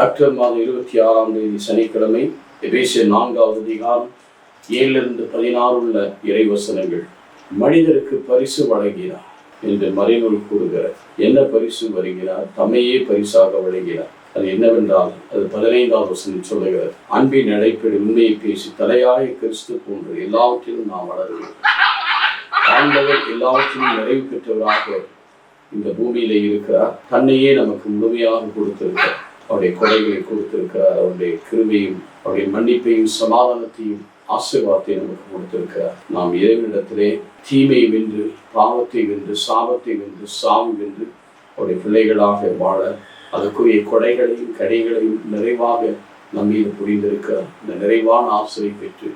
October மாதம் 26 சனிக்கிழமை எபேசியர் 4வது அதிகாரம் 7-16 உள்ள இறைவசனங்கள். மனிதருக்கு பரிசு வழங்கினார் என்று மறைநூல் கூறுகிறார். என்ன பரிசு வழங்கினார்? தம்மையே பரிசாக வழங்கினார். அது என்னவென்றால் அது 15வது வசனம் சொல்லுகிறது, அன்பின் அழைப்பில் உண்மையை பேசி தலையாய கிறிஸ்து போன்று எல்லாவற்றிலும் நாம் வளருவோம். ஆண்டவர் எல்லாவற்றிலும் நிறைவு பெற்றவராக இந்த பூமியில இருக்கிறார். தன்னையே நமக்கு முழுமையாக கொடுத்திருக்கிறார். அவருடைய கொடைகளை கொடுத்திருக்கிறார். அவருடைய கிருபையும் அவருடைய மன்னிப்பையும் சமாதானத்தையும் ஆசீர்வாதத்தை நமக்கு கொடுத்திருக்கிறார். நாம் இறைவனிடத்திலே தீமை வென்று, பாவத்தை வென்று, சாபத்தை வென்று, சாவு வென்று அவருடைய பிள்ளைகளாக வாழ அதற்குரிய கொடைகளையும் கடைகளையும் நிறைவாக நம் மீது புரிந்திருக்கிறார். இந்த நிறைவான ஆசிரியை பெற்று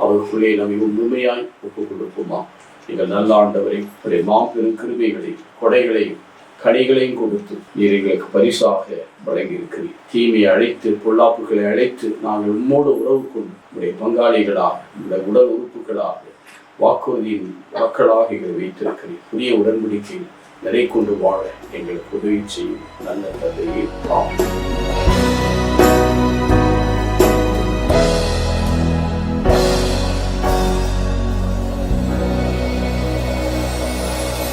அவருக்குள்ளே நம்மை முழுமையாய் ஒப்புக் கொடுப்போமா? நீங்கள் நல்ல ஆண்டவரை அவருடைய மாபெரும் கிருபைகளையும் கொடைகளையும் கனிகளையும் கொடுத்து நீர் எங்களுக்கு பரிசாக வழங்கி இருக்கிறீர். தீமையை அழைத்து, பொல்லாப்புகளை அழைத்து நாங்கள் உம்மோடு உறவு கொண்டு உடைய பங்காளிகளாக, உடைய உடல் உறுப்புகளாக, வாக்குறுதியின் மக்களாக எங்களை வைத்திருக்கிறீர். புதிய உடன்படிக்கையில் நிலை கொண்டு வாழ எங்களுக்கு உதவி செய்யும் நல்ல தந்தையே. ஆமென்.